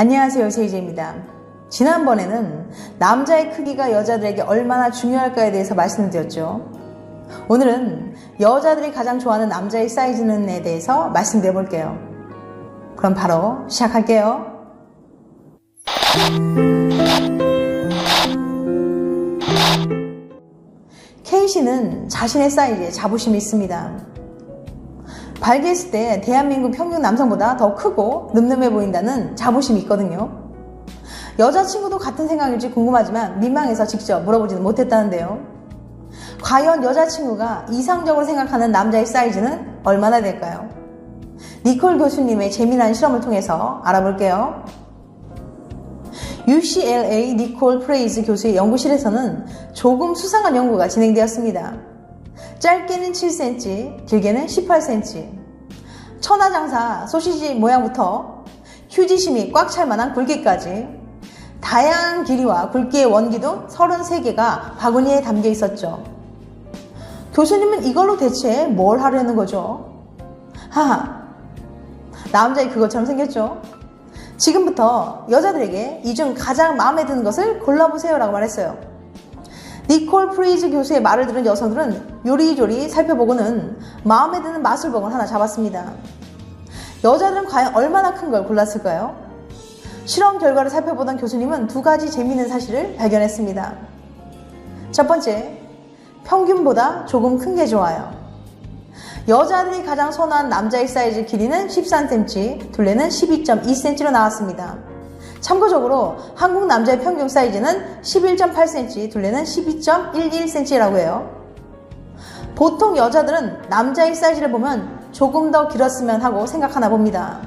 안녕하세요, 세이제입니다. 지난번에는 남자의 크기가 여자들에게 얼마나 중요할까에 대해서 말씀드렸죠. 오늘은 여자들이 가장 좋아하는 남자의 사이즈는에 대해서 말씀드려 볼게요. 그럼 바로 시작할게요. 케이씨는 자신의 사이즈에 자부심이 있습니다. 발기했을 때 대한민국 평균 남성보다 더 크고 늠름해 보인다는 자부심이 있거든요. 여자친구도 같은 생각일지 궁금하지만 민망해서 직접 물어보지는 못했다는데요. 과연 여자친구가 이상적으로 생각하는 남자의 사이즈는 얼마나 될까요? 니콜 교수님의 재미난 실험을 통해서 알아볼게요. UCLA 니콜 프레이즈 교수의 연구실에서는 조금 수상한 연구가 진행되었습니다. 짧게는 7cm, 길게는 18cm. 천하장사 소시지 모양부터 휴지심이 꽉 찰 만한 굵기까지 다양한 길이와 굵기의 원기 등 33개가 바구니에 담겨 있었죠. 교수님은 이걸로 대체 뭘 하려는 거죠? 하하, 남자의 그것처럼 생겼죠? 지금부터 여자들에게 이 중 가장 마음에 드는 것을 골라보세요 라고 말했어요. 니콜 프레이즈 교수의 말을 들은 여성들은 요리조리 살펴보고는 마음에 드는 마술봉을 하나 잡았습니다. 여자들은 과연 얼마나 큰 걸 골랐을까요? 실험 결과를 살펴보던 교수님은 두 가지 재미있는 사실을 발견했습니다. 첫 번째, 평균보다 조금 큰 게 좋아요. 여자들이 가장 선호한 남자의 사이즈 길이는 13cm, 둘레는 12.2cm로 나왔습니다. 참고적으로 한국 남자의 평균 사이즈는 11.8cm, 둘레는 12.11cm라고 해요. 보통 여자들은 남자의 사이즈를 보면 조금 더 길었으면 하고 생각하나 봅니다.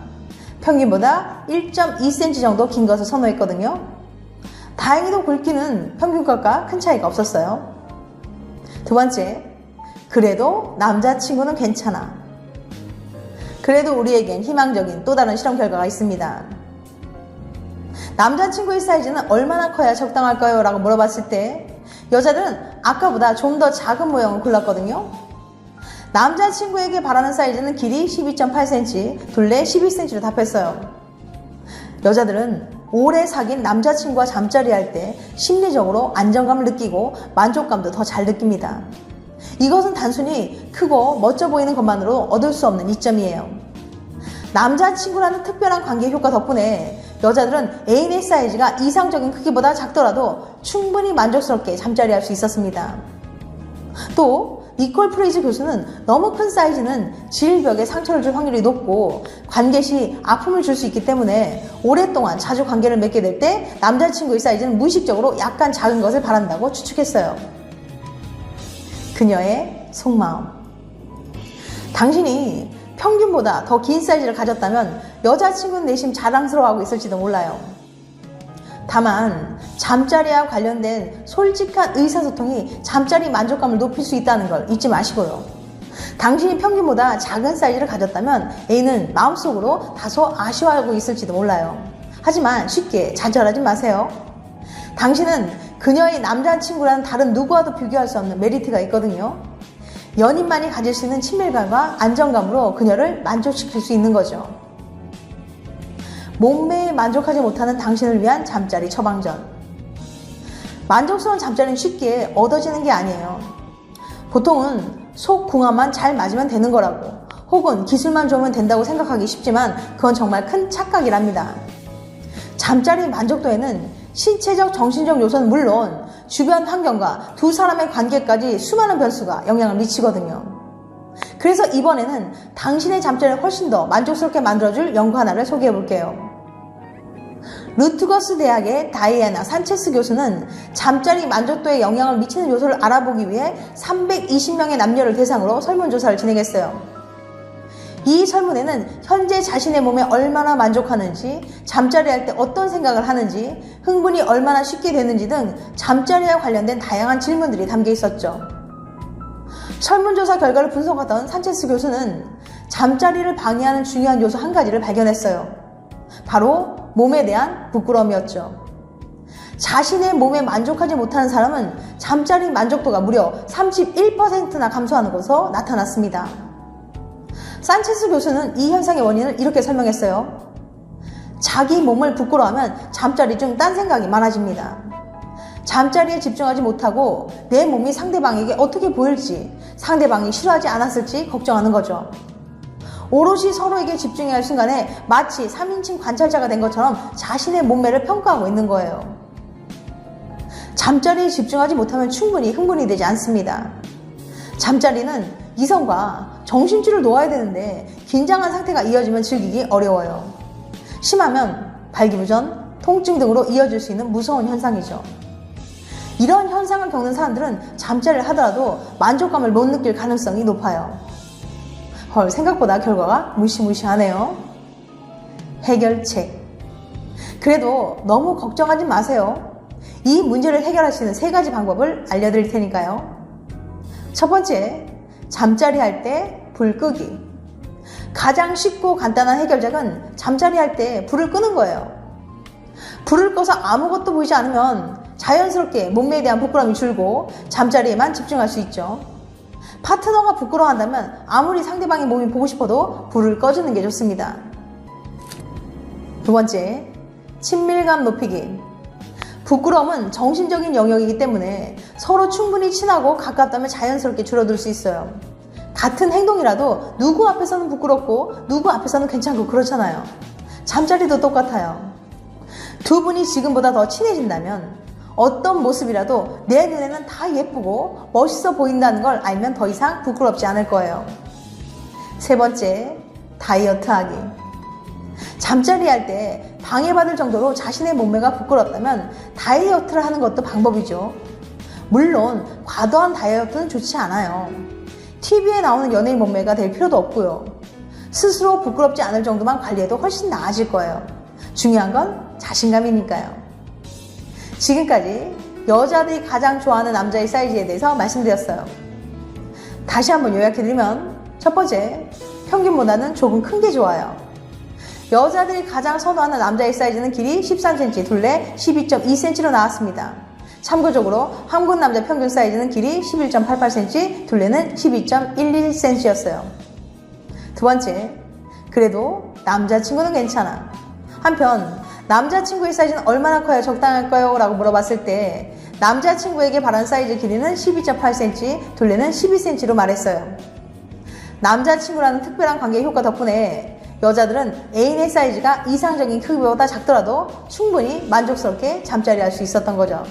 평균보다 1.2cm 정도 긴 것을 선호했거든요. 다행히도 굵기는 평균값과 큰 차이가 없었어요. 두 번째, 그래도 남자친구는 괜찮아. 그래도 우리에겐 희망적인 또 다른 실험 결과가 있습니다. 남자친구의 사이즈는 얼마나 커야 적당할까요? 라고 물어봤을 때 여자들은 아까보다 좀 더 작은 모형을 골랐거든요. 남자친구에게 바라는 사이즈는 길이 12.8cm, 둘레 12cm로 답했어요. 여자들은 오래 사귄 남자친구와 잠자리 할 때 심리적으로 안정감을 느끼고 만족감도 더 잘 느낍니다. 이것은 단순히 크고 멋져 보이는 것만으로 얻을 수 없는 이점이에요. 남자친구라는 특별한 관계 효과 덕분에 여자들은 애인의 사이즈가 이상적인 크기보다 작더라도 충분히 만족스럽게 잠자리할 수 있었습니다. 또 니콜 프레이즈 교수는 너무 큰 사이즈는 질벽에 상처를 줄 확률이 높고 관계 시 아픔을 줄 수 있기 때문에 오랫동안 자주 관계를 맺게 될 때 남자친구의 사이즈는 무의식적으로 약간 작은 것을 바란다고 추측했어요. 그녀의 속마음. 당신이 평균보다 더 긴 사이즈를 가졌다면 여자친구는 내심 자랑스러워하고 있을지도 몰라요. 다만 잠자리와 관련된 솔직한 의사소통이 잠자리 만족감을 높일 수 있다는 걸 잊지 마시고요. 당신이 평균보다 작은 사이즈를 가졌다면 애인은 마음속으로 다소 아쉬워하고 있을지도 몰라요. 하지만 쉽게 좌절하지 마세요. 당신은 그녀의 남자친구라는 다른 누구와도 비교할 수 없는 메리트가 있거든요. 연인만이 가질 수 있는 친밀감과 안정감으로 그녀를 만족시킬 수 있는 거죠. 몸매에 만족하지 못하는 당신을 위한 잠자리 처방전. 만족스러운 잠자리는 쉽게 얻어지는 게 아니에요. 보통은 속궁합만 잘 맞으면 되는 거라고, 혹은 기술만 좋으면 된다고 생각하기 쉽지만 그건 정말 큰 착각이랍니다. 잠자리 만족도에는 신체적, 정신적 요소는 물론 주변 환경과 두 사람의 관계까지 수많은 변수가 영향을 미치거든요. 그래서 이번에는 당신의 잠자리를 훨씬 더 만족스럽게 만들어줄 연구 하나를 소개해 볼게요. 루트거스 대학의 다이애나 산체스 교수는 잠자리 만족도에 영향을 미치는 요소를 알아보기 위해 320명의 남녀를 대상으로 설문조사를 진행했어요. 이 설문에는 현재 자신의 몸에 얼마나 만족하는지, 잠자리 할 때 어떤 생각을 하는지, 흥분이 얼마나 쉽게 되는지 등 잠자리와 관련된 다양한 질문들이 담겨 있었죠. 설문조사 결과를 분석하던 산체스 교수는 잠자리를 방해하는 중요한 요소 한 가지를 발견했어요. 바로 몸에 대한 부끄러움이었죠. 자신의 몸에 만족하지 못하는 사람은 잠자리 만족도가 무려 31%나 감소하는 것으로 나타났습니다. 산체스 교수는 이 현상의 원인을 이렇게 설명했어요. 자기 몸을 부끄러워하면 잠자리 중 딴 생각이 많아집니다. 잠자리에 집중하지 못하고 내 몸이 상대방에게 어떻게 보일지, 상대방이 싫어하지 않았을지 걱정하는 거죠. 오롯이 서로에게 집중해야 할 순간에 마치 3인칭 관찰자가 된 것처럼 자신의 몸매를 평가하고 있는 거예요. 잠자리에 집중하지 못하면 충분히 흥분이 되지 않습니다. 잠자리는 이성과 정신줄을 놓아야 되는데 긴장한 상태가 이어지면 즐기기 어려워요. 심하면 발기부전, 통증 등으로 이어질 수 있는 무서운 현상이죠. 이런 현상을 겪는 사람들은 잠자리를 하더라도 만족감을 못 느낄 가능성이 높아요. 헐, 생각보다 결과가 무시무시하네요. 해결책. 그래도 너무 걱정하지 마세요. 이 문제를 해결할 수 있는 3가지 방법을 알려드릴 테니까요. 첫 번째, 잠자리 할 때 불 끄기. 가장 쉽고 간단한 해결책은 잠자리 할 때 불을 끄는 거예요. 불을 꺼서 아무것도 보이지 않으면 자연스럽게 몸매에 대한 부끄러움이 줄고 잠자리에만 집중할 수 있죠. 파트너가 부끄러워한다면 아무리 상대방의 몸이 보고 싶어도 불을 꺼주는 게 좋습니다. 두 번째, 친밀감 높이기. 부끄러움은 정신적인 영역이기 때문에 서로 충분히 친하고 가깝다면 자연스럽게 줄어들 수 있어요. 같은 행동이라도 누구 앞에서는 부끄럽고 누구 앞에서는 괜찮고 그렇잖아요. 잠자리도 똑같아요. 두 분이 지금보다 더 친해진다면 어떤 모습이라도 내 눈에는 다 예쁘고 멋있어 보인다는 걸 알면 더 이상 부끄럽지 않을 거예요. 세 번째, 다이어트 하기. 잠자리 할 때 방해받을 정도로 자신의 몸매가 부끄럽다면 다이어트를 하는 것도 방법이죠. 물론 과도한 다이어트는 좋지 않아요. TV에 나오는 연예인 몸매가 될 필요도 없고요. 스스로 부끄럽지 않을 정도만 관리해도 훨씬 나아질 거예요. 중요한 건 자신감이니까요. 지금까지 여자들이 가장 좋아하는 남자의 사이즈에 대해서 말씀드렸어요. 다시 한번 요약해드리면 첫 번째, 평균보다는 조금 큰 게 좋아요. 여자들이 가장 선호하는 남자의 사이즈는 길이 13cm, 둘레 12.2cm로 나왔습니다. 참고적으로 한국 남자 평균 사이즈는 길이 11.88cm, 둘레는 12.11cm였어요. 두 번째, 그래도 남자친구는 괜찮아. 한편 남자친구의 사이즈는 얼마나 커야 적당할까요? 라고 물어봤을 때 남자친구에게 바란 사이즈 길이는 12.8cm, 둘레는 12cm로 말했어요. 남자친구라는 특별한 관계의 효과 덕분에 여자들은 애인의 사이즈가 이상적인 크기보다 작더라도 충분히 만족스럽게 잠자리 할 수 있었던 거죠.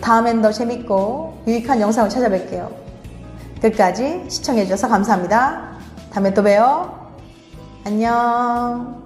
다음엔 더 재밌고 유익한 영상을 찾아뵐게요. 끝까지 시청해주셔서 감사합니다. 다음에 또 봬요. 안녕.